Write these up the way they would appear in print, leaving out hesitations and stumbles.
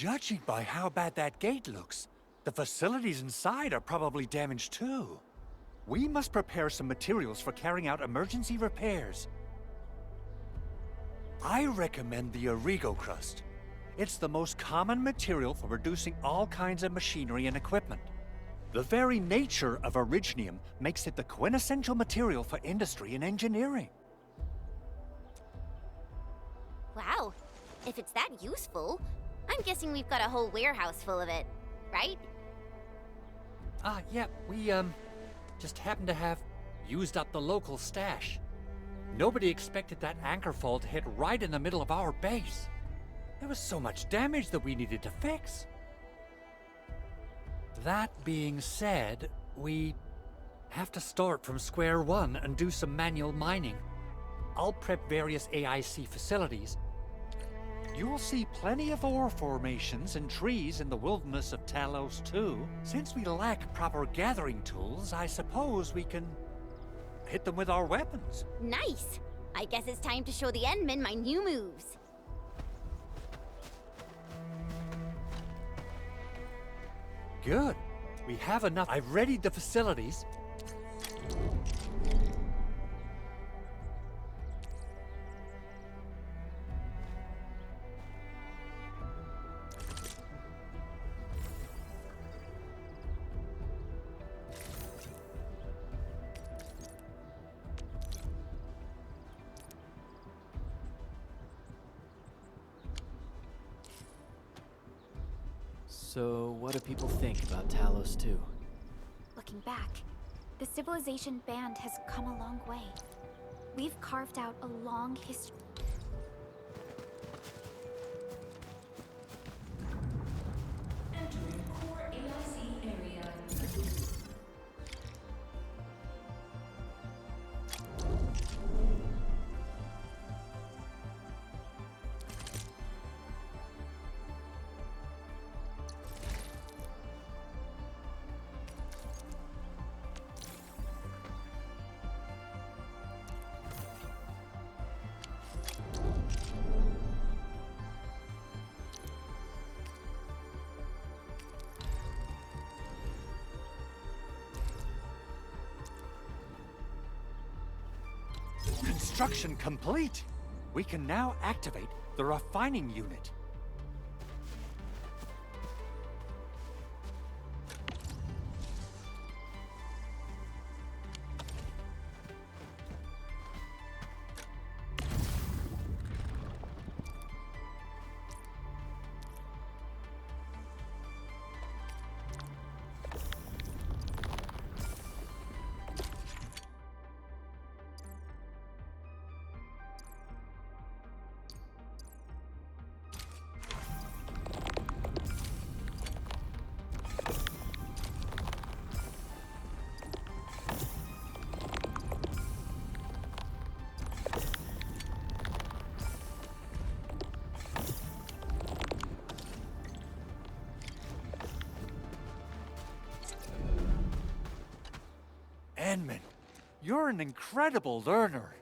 Judging by how bad that gate looks, the facilities inside are probably damaged too. We must prepare some materials for carrying out emergency repairs. I recommend the Origo crust. It's the most common material for producing all kinds of machinery and equipment. The very nature of originium makes it the quintessential material for industry and engineering. Wow, if it's that useful, I'm guessing we've got a whole warehouse full of it, right? Yeah, we, just happen to have used up the local stash. Nobody expected that anchor fall to hit right in the middle of our base. There was so much damage that we needed to fix. That being said, we have to start from square one and do some manual mining. I'll prep various AIC facilities. You'll see plenty of ore formations and trees in the wilderness of Talos too. Since we lack proper gathering tools, I suppose we can hit them with our weapons. Nice! I guess it's time to show the Endmen my new moves. Good. We have enough. I've readied the facilities. So, what do people think about Talos 2? Looking back, the civilization band has come a long way. We've carved out a long history. Entering core AIC area. Construction complete! We can now activate the refining unit. Endman, you're an incredible learner.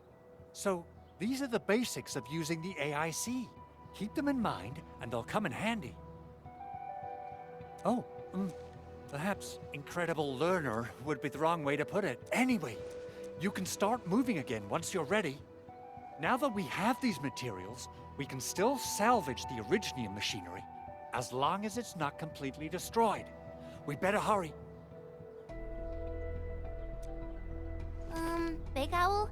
So, these are the basics of using the AIC. Keep them in mind, and they'll come in handy. Oh, perhaps incredible learner would be the wrong way to put it. Anyway, you can start moving again once you're ready. Now that we have these materials, we can still salvage the originium machinery, as long as it's not completely destroyed. We'd better hurry. Big Owl?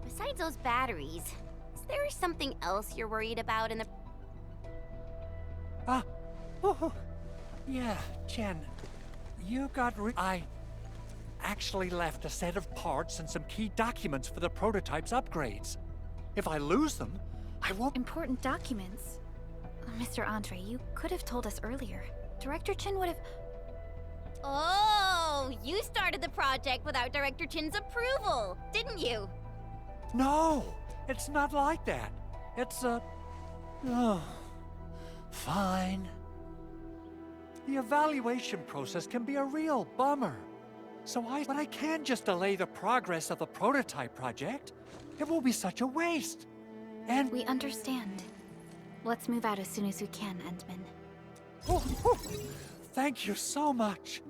Besides those batteries, is there something else you're worried about in the... Yeah, Jen. You got I actually left a set of parts and some key documents for the prototype's upgrades. If I lose them, I won't... Important documents. Mr. Andre, you could have told us earlier. Director Chin would have... Oh, you started the project without Director Chin's approval, didn't you? No, it's not like that. It's fine. The evaluation process can be a real bummer. But I can't just delay the progress of the prototype project. It will be such a waste. And We understand. Let's move out as soon as we can, Endman. Thank you so much.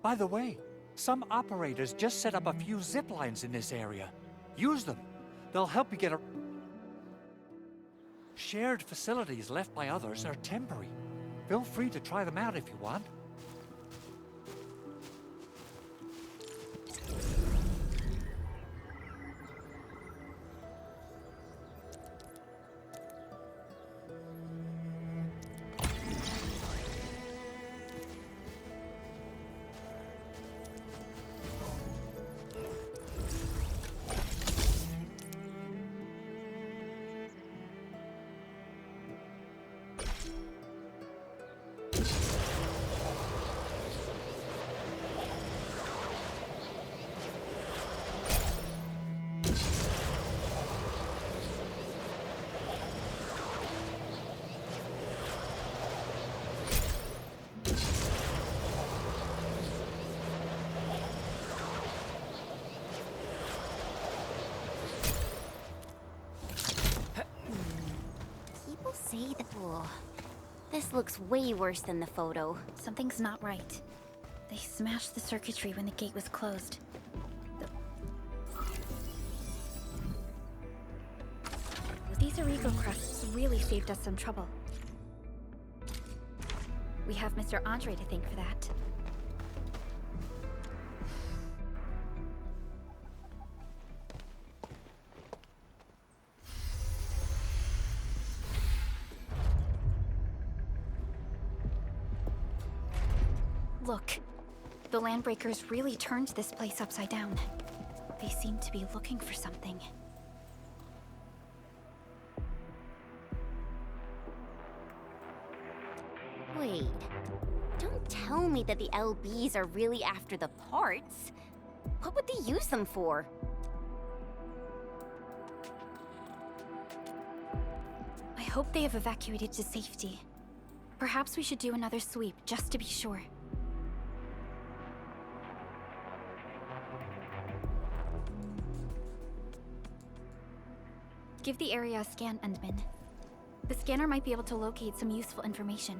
By the way, some operators just set up a few zip lines in this area. Use them. They'll help you get a... Shared facilities left by others are temporary. Feel free to try them out if you want. Say the pool. This looks way worse than the photo. Something's not right. They smashed the circuitry when the gate was closed. These Origo crusts really saved us some trouble. We have Mr. Andre to thank for that. Look, the Landbreakers really turned this place upside down. They seem to be looking for something. Wait, don't tell me that the LBs are really after the parts. What would they use them for? I hope they have evacuated to safety. Perhaps we should do another sweep just to be sure. Give the area a scan, Endman. The scanner might be able to locate some useful information.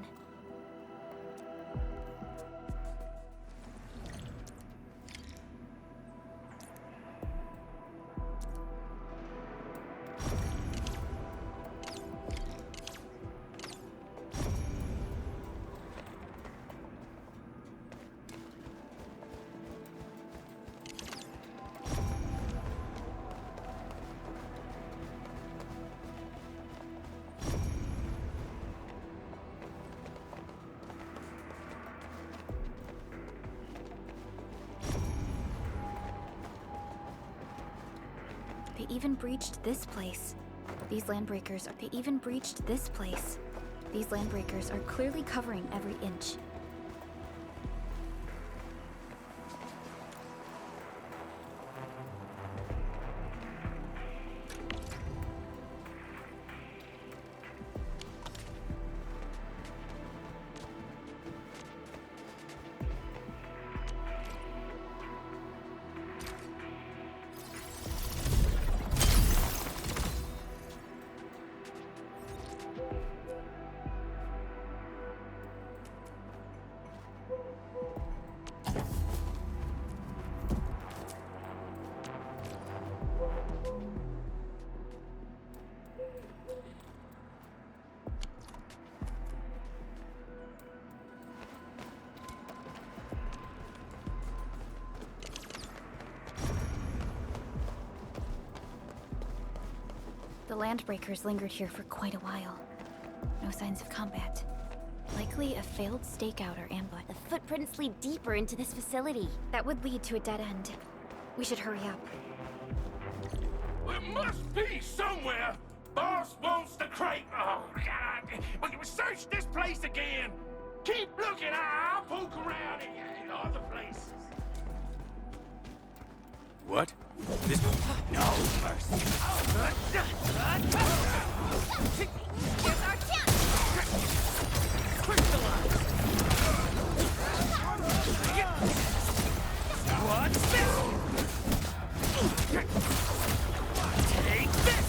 They even breached this place. These Landbreakers are clearly covering every inch. The Landbreakers lingered here for quite a while. No signs of combat. Likely a failed stakeout or ambush. The footprints lead deeper into this facility. That would lead to a dead end. We should hurry up. It must be somewhere! Boss wants the crate! Oh, God! We search this place again! Keep looking! I'll poke around in other places. What? This... No mercy! Here's our chance! What's this? Take this!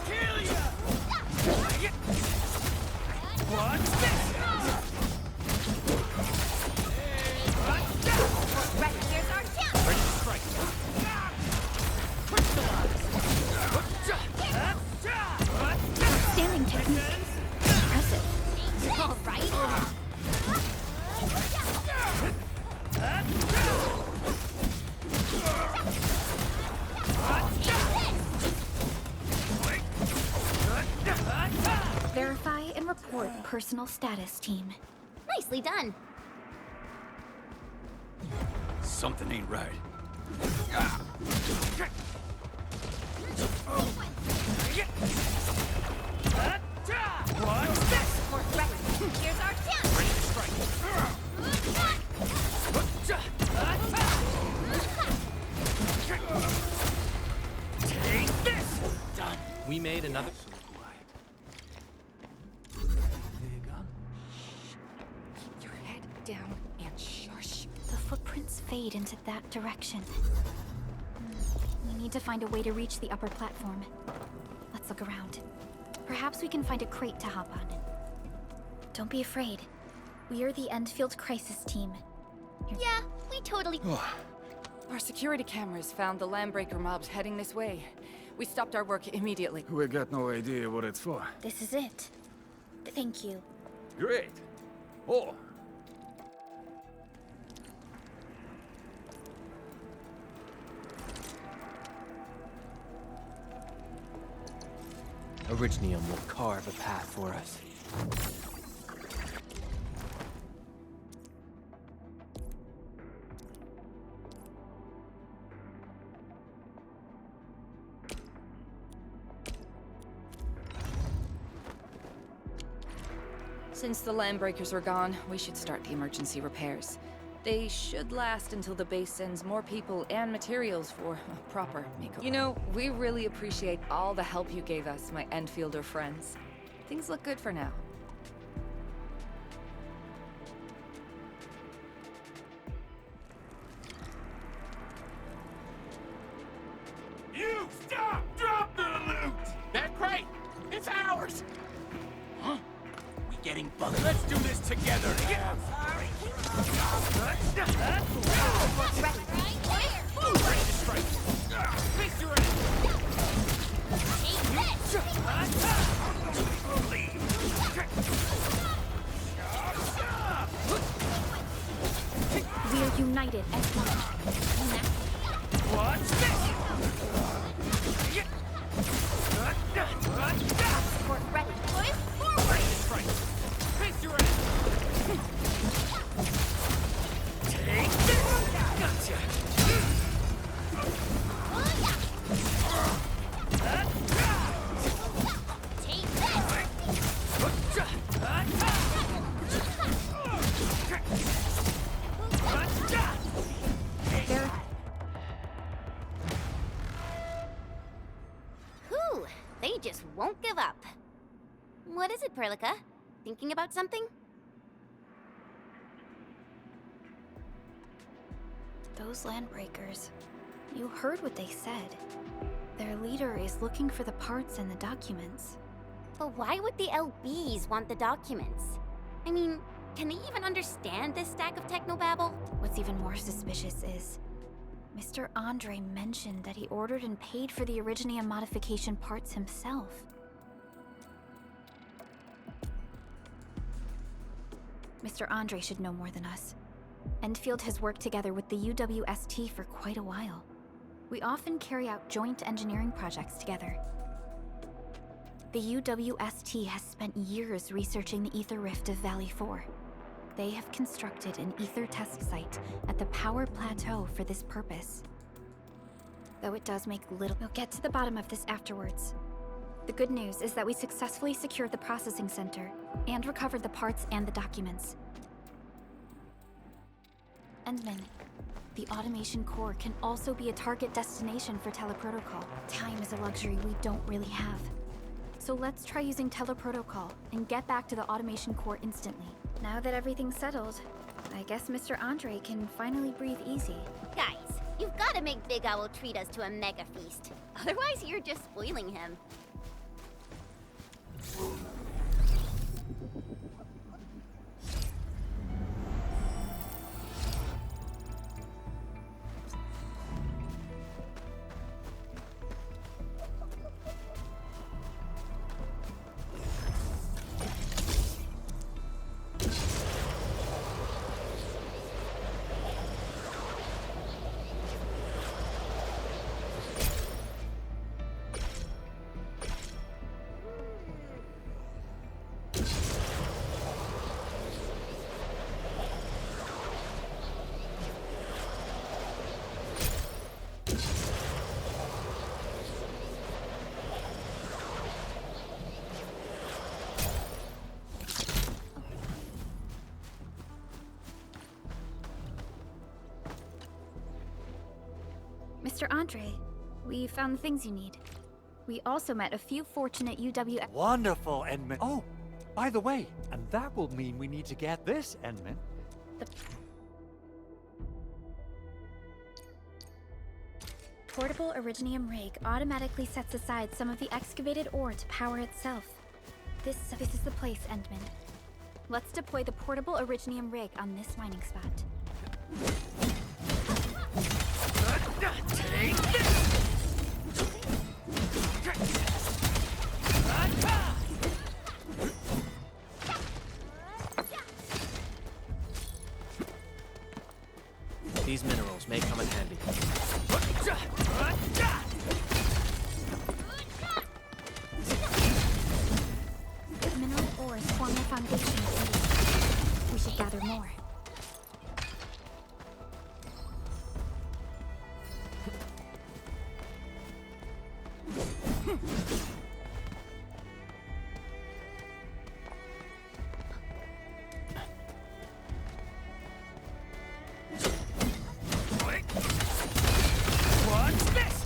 Kill ya! What's this? personal status team. Nicely done. Something ain't right. What's this? Here's our chance. Ready to strike. Take this! Done. We made another. Your head down and shush. The footprints fade into that direction. We need to find a way to reach the upper platform. Let's look around. Perhaps we can find a crate to hop on. Don't be afraid. We are the Endfield crisis team. Yeah, we totally... Our security cameras found the Landbreaker mobs heading this way. We stopped our work immediately. We got no idea what it's for. This is it. Thank you. Great. Oh, Orignium will carve a path for us. Since the Landbreakers are gone, we should start the emergency repairs. They should last until the base sends more people and materials for a proper makeover. You know, we really appreciate all the help you gave us, my Endfielder friends. Things look good for now. You stop! Drop the loot! That crate! It's ours! We getting bugged. Let's do this together. Ready to strike. Face your We are united as one. What's this? Support ready. Boys, forward! Ready to strike. Face your end. Take this. Gotcha. Take this! There. Whew, they just won't give up. What is it, Perlica? Thinking about something? Those Landbreakers. You heard what they said. Their leader is looking for the parts and the documents. But why would the LBs want the documents? I mean, can they even understand this stack of technobabble? What's even more suspicious is Mr. Andre mentioned that he ordered and paid for the Orignium modification parts himself. Mr. Andre should know more than us. Endfield has worked together with the UWST for quite a while. We often carry out joint engineering projects together. The UWST has spent years researching the ether rift of Valley 4. They have constructed an ether test site at the Power Plateau for this purpose. Though it does make little... We'll get to the bottom of this afterwards. The good news is that we successfully secured the processing center and recovered the parts and the documents. Endman, the automation core can also be a target destination for teleprotocol. Time is a luxury we don't really have. So let's try using teleprotocol and get back to the automation core instantly. Now that everything's settled, I guess Mr. Andre can finally breathe easy. Guys, you've got to make Big Owl treat us to a mega feast. Otherwise, you're just spoiling him. Mr. Andre, we found the things you need. We also met a few fortunate UW... Wonderful, Edmund. Oh, by the way, and that will mean we need to get this, Edmund. The portable Originium rig automatically sets aside some of the excavated ore to power itself. This is the place, Endman. Let's deploy the portable Originium rig on this mining spot. Take this! These minerals may come in handy. Mineral ores form the foundation of industry. We should gather more. What's this?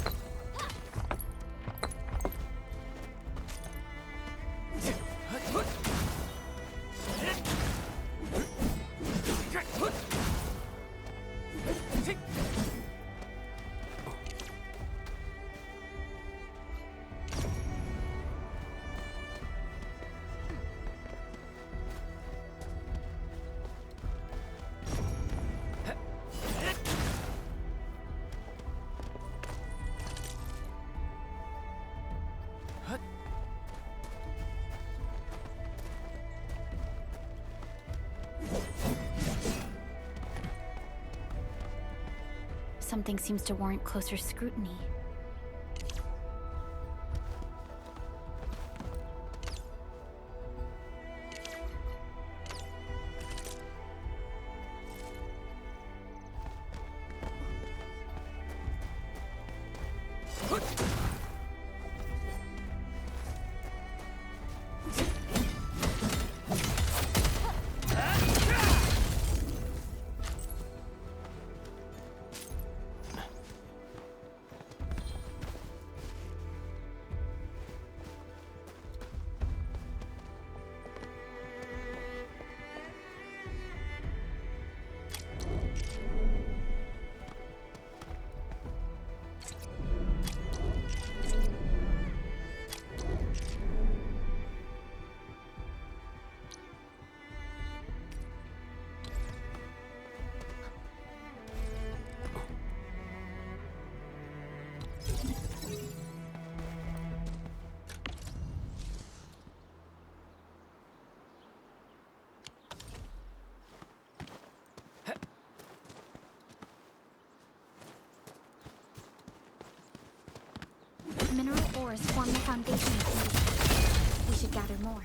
Something seems to warrant closer scrutiny. Mineral ores form the foundation of industry. We should gather more.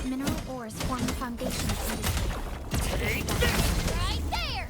Mineral ores form the foundation of industry. Take this! Right there!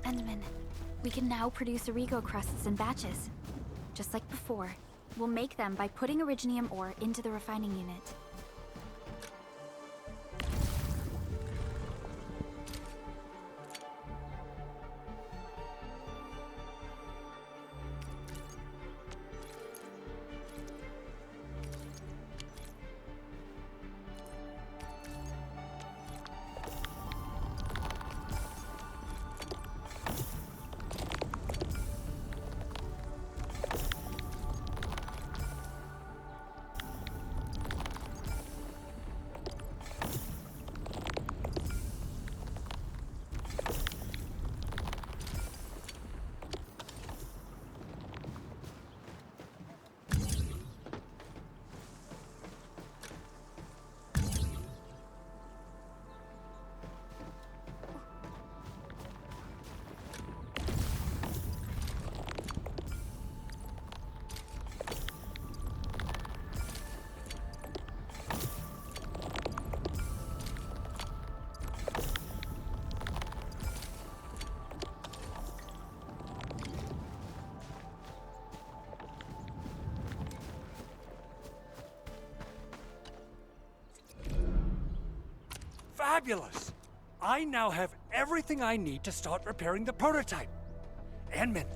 Endman, we can now produce Origo crusts in batches. Just like before, we'll make them by putting Originium ore into the refining unit. Fabulous! I now have everything I need to start repairing the prototype. Endman,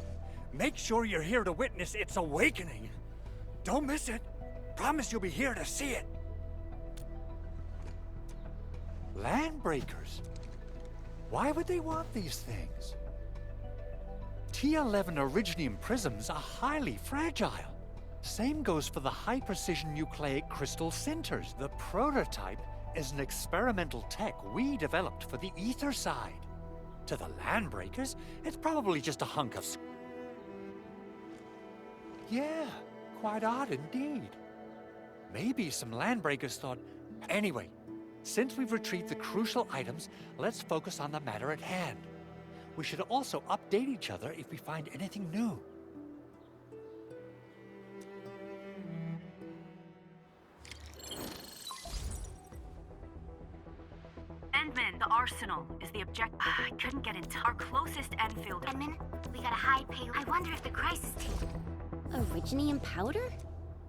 make sure you're here to witness its awakening. Don't miss it. Promise you'll be here to see it. Landbreakers? Why would they want these things? T11 Originium prisms are highly fragile. Same goes for the high-precision nucleic crystal sinters. The prototype is an experimental tech we developed for the ether side. To the Landbreakers, it's probably just a hunk of... Yeah, quite odd indeed. Maybe some Landbreakers thought... Anyway, since we've retrieved the crucial items, let's focus on the matter at hand. We should also update each other if we find anything new. Endman, the arsenal is the object. I couldn't get into our closest Endfield. Endman, we got a high payload. I wonder if the crisis team... Originium powder?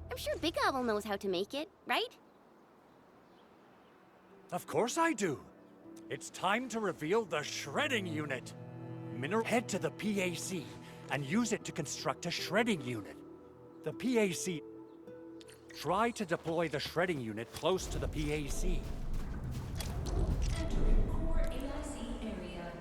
I'm sure Big Owl knows how to make it, right? Of course I do. It's time to reveal the shredding unit. Head to the PAC and use it to construct a shredding unit. The PAC... Try to deploy the shredding unit close to the PAC. Entering core AIC area.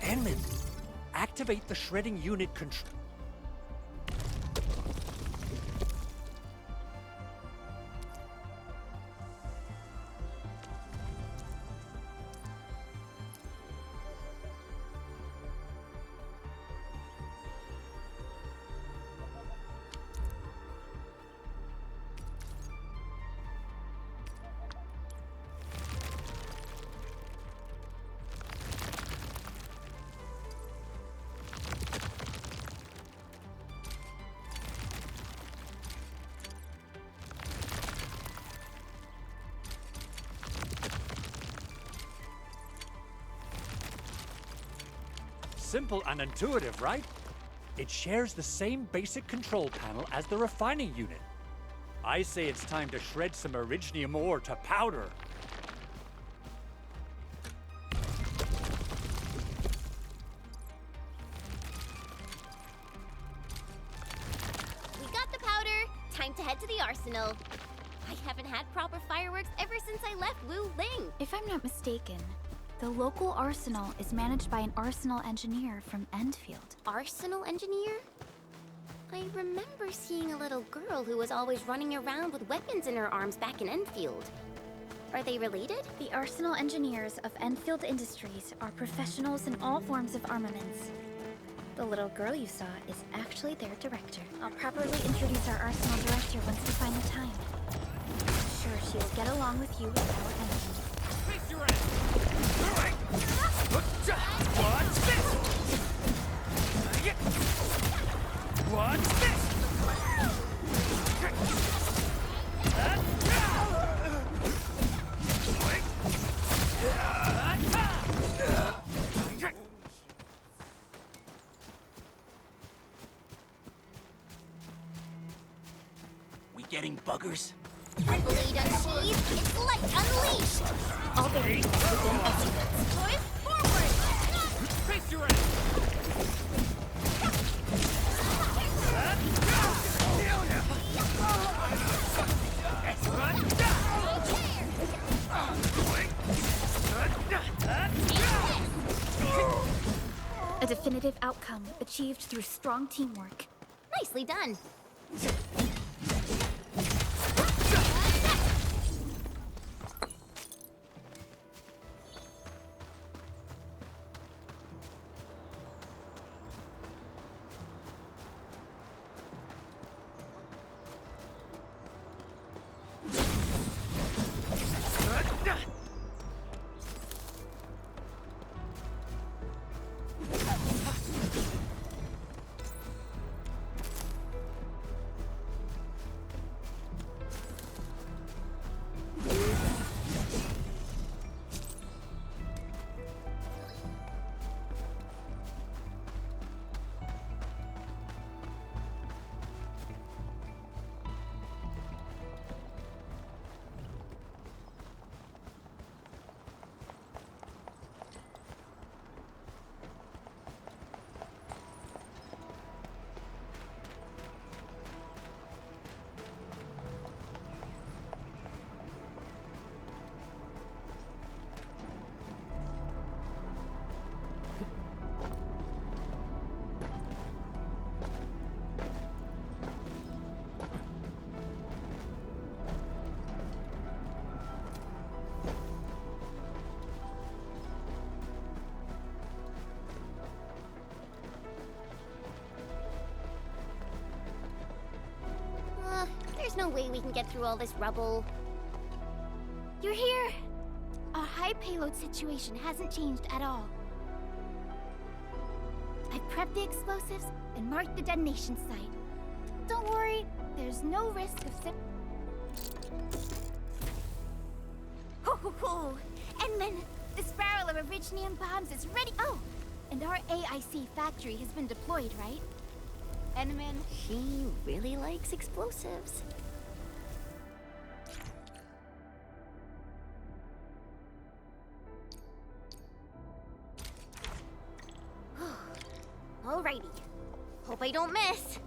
Endman, activate the shredding unit control. Simple and intuitive, right? It shares the same basic control panel as the refining unit. I say it's time to shred some Originium ore to powder. We got the powder. Time to head to the arsenal. I haven't had proper fireworks ever since I left Wu Ling. If I'm not mistaken, the local arsenal is managed by an arsenal engineer from Endfield. Arsenal engineer? I remember seeing a little girl who was always running around with weapons in her arms back in Endfield. Are they related? The arsenal engineers of Endfield Industries are professionals in all forms of armaments. The little girl you saw is actually their director. I'll properly introduce our arsenal director once we find the time. sure she'll get along with you as our enemy. Face your ass! Alright! What's this? What's this? We getting buggers? Blade unsheathed, it's light unleashed! All variables within estimates. Push forward! Face your ass! A definitive outcome achieved through strong teamwork. Nicely done. There's no way we can get through all this rubble. You're here! Our high payload situation hasn't changed at all. I've prepped the explosives and marked the detonation site. Don't worry, there's no risk of Ho ho ho! And then this barrel of originium bombs is ready. Oh, and our AIC factory has been deployed, right? Enman, She really likes explosives. Alrighty. Hope I don't miss.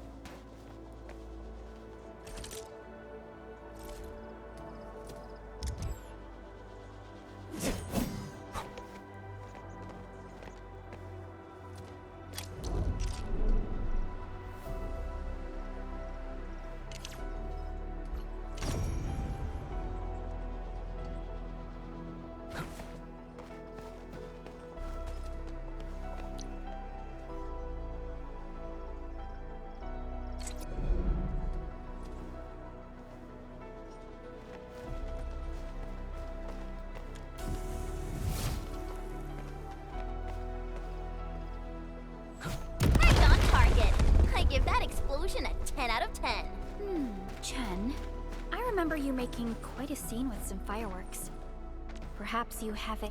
Give that explosion a 10 out of 10. Chen. I remember you making quite a scene with some fireworks. Perhaps you have a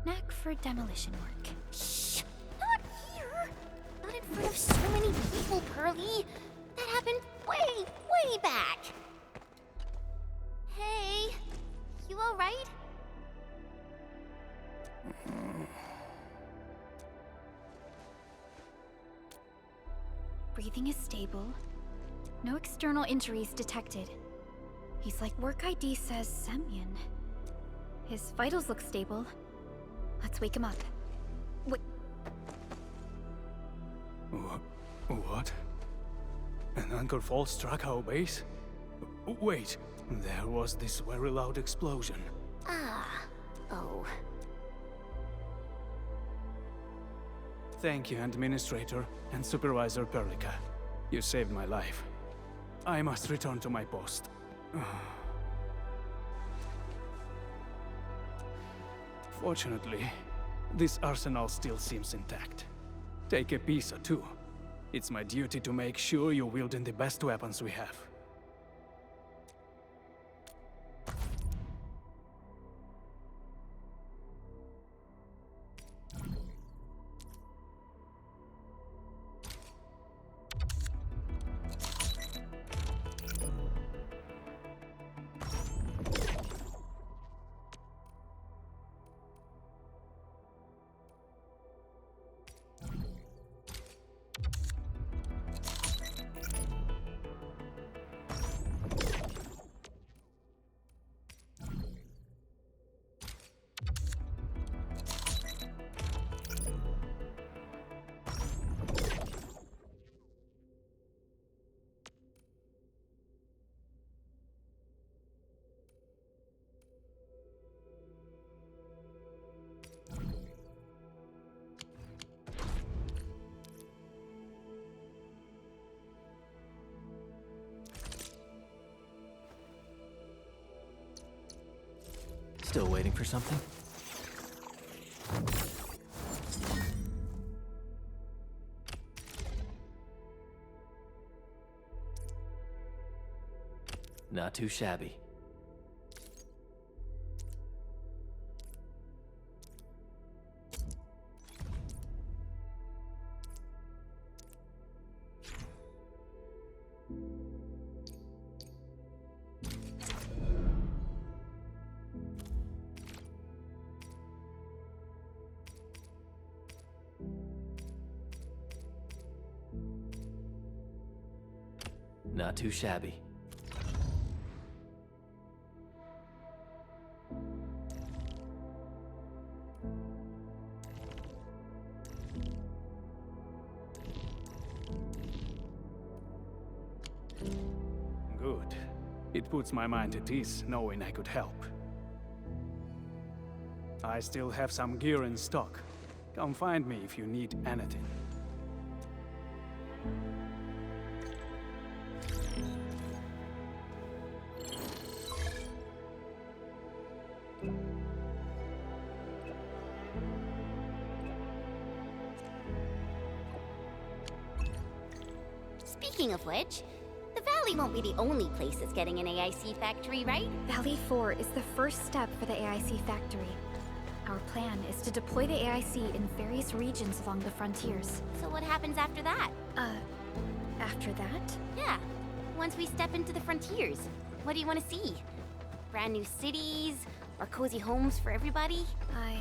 knack for demolition work. Shh! Not here! Not in front of so many people, Pearly. That happened way, way back. Hey, you alright? Breathing is stable. No external injuries detected. He's like work ID says Semyon. His vitals look stable. Let's wake him up. Wait. What? An anchor fault struck our base? Wait, there was this very loud explosion. Oh. Thank you, Administrator and Supervisor Perlica. You saved my life. I must return to my post. Fortunately, this arsenal still seems intact. Take a piece or two. It's my duty to make sure you're wielding the best weapons we have. Still waiting for something? Not too shabby. Not too shabby. Good. It puts my mind at ease knowing I could help. I still have some gear in stock. Come find me if you need anything. Speaking of which, the Valley won't be the only place that's getting an AIC factory, right? Valley 4 is the first step for the AIC factory. Our plan is to deploy the AIC in various regions along the frontiers. So what happens after that? After that? Yeah, once we step into the frontiers, what do you want to see? Brand new cities? Or cozy homes for everybody? I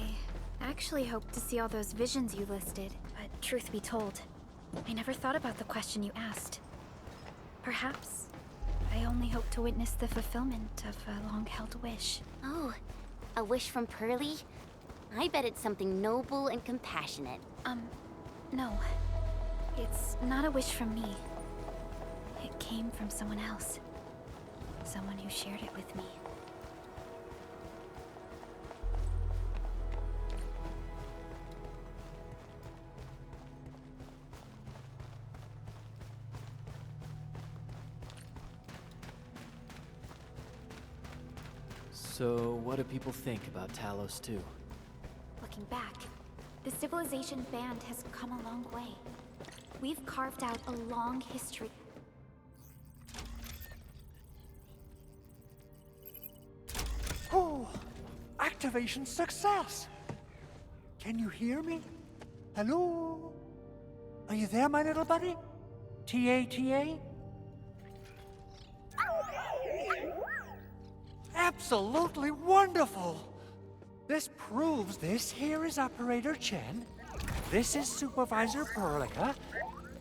actually hoped to see all those visions you listed, but truth be told, I never thought about the question you asked. Perhaps I only hope to witness the fulfillment of a long-held wish. Oh, a wish from Pearly? I bet it's something noble and compassionate. No. It's not a wish from me. It came from someone else. Someone who shared it with me. So, what do people think about Talos 2? Looking back, the civilization band has come a long way. We've carved out a long history. Oh, activation success! Can you hear me? Hello? Are you there, my little buddy? T-A-T-A? Absolutely wonderful! This proves this here is Operator Chen, this is Supervisor Perlica,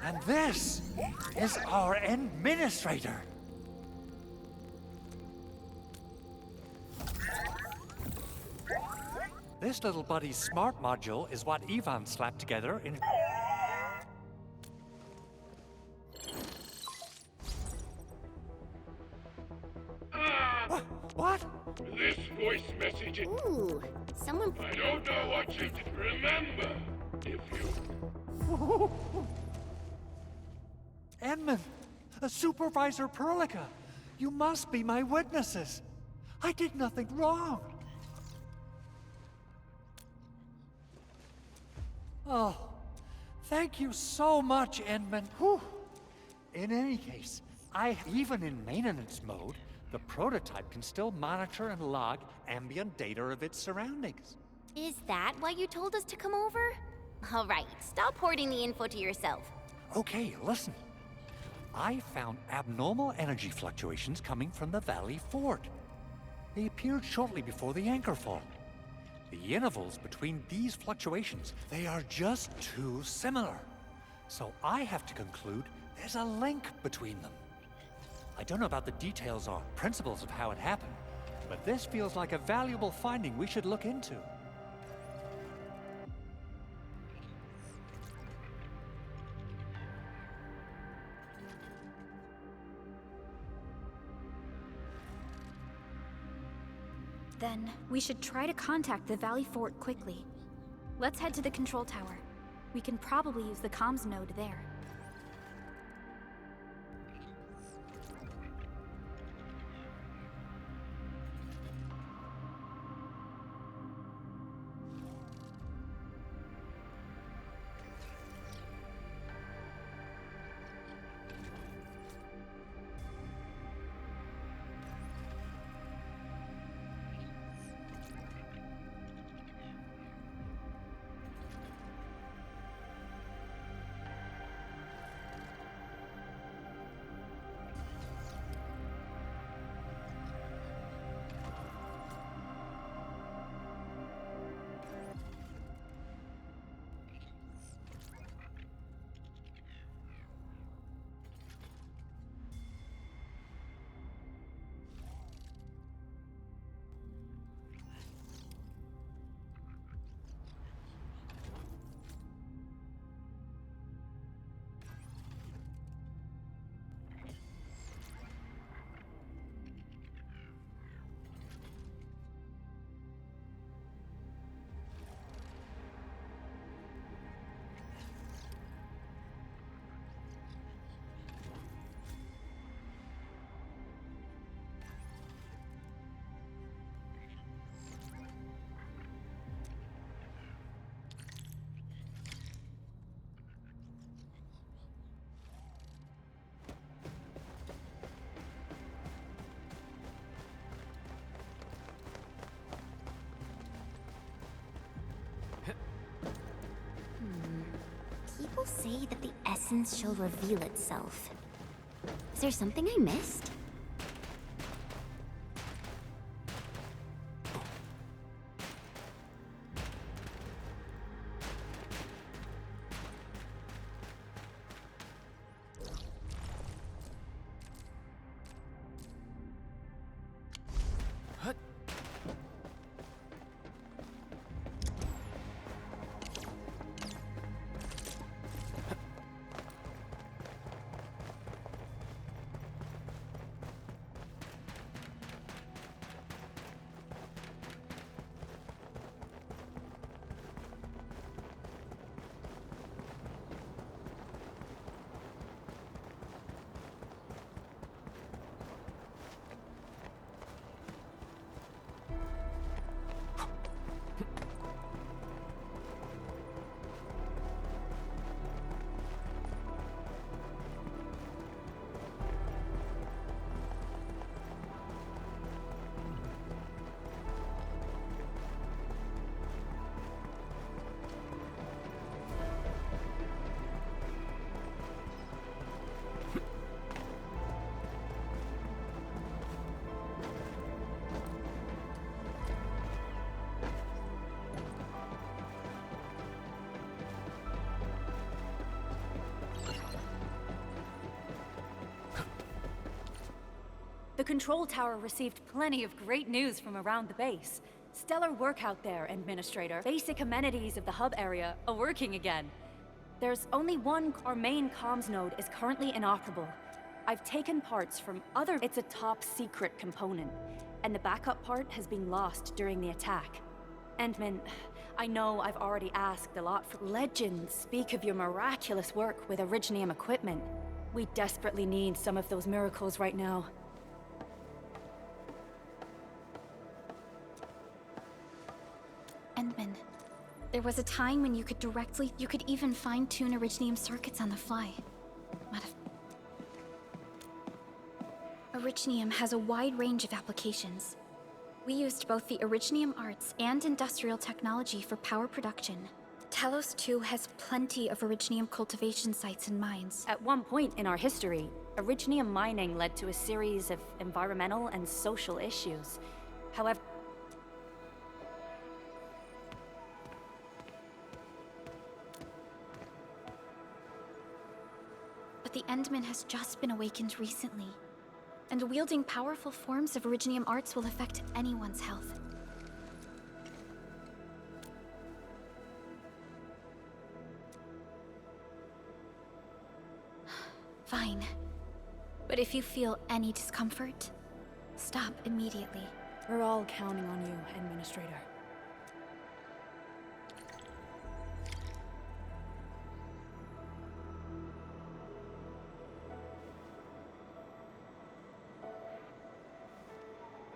and this is our Administrator. This little buddy's smart module is what Ivan slapped together in... What? This voice message is... Ooh, someone... I don't know what you remember. If you... Edmund, Supervisor Perlica, You must be my witnesses. I did nothing wrong. Oh, thank you so much, Endman. Whew. In any case, even in maintenance mode, the prototype can still monitor and log ambient data of its surroundings. Is that why you told us to come over? All right, stop hoarding the info to yourself. Okay, listen. I found abnormal energy fluctuations coming from the Valley Fort. They appeared shortly before the anchor fall. The intervals between these fluctuations, they are just too similar. So I have to conclude there's a link between them. I don't know about the details or principles of how it happened, but this feels like a valuable finding we should look into. Then, we should try to contact the Valley Fort quickly. Let's head to the control tower. We can probably use the comms node there. People say that the essence shall reveal itself. Is there something I missed? The control tower received plenty of great news from around the base. Stellar work out there, Administrator. Basic amenities of the hub area are working again. There's only one. Our main comms node is currently inoperable. I've taken parts from other. It's a top secret component, and the backup part has been lost during the attack. Endman, I know I've already asked a lot for. Legends speak of your miraculous work with Originium equipment. We desperately need some of those miracles right now. Endman. There was a time when you could even fine-tune Originium circuits on the fly. Originium has a wide range of applications. We used both the Originium arts and industrial technology for power production. Talos 2 has plenty of Originium cultivation sites and mines. At one point in our history, Originium mining led to a series of environmental and social issues. However, but the Endman has just been awakened recently, and wielding powerful forms of Originium arts will affect anyone's health. Fine. But if you feel any discomfort, stop immediately. we're all counting on you, Administrator.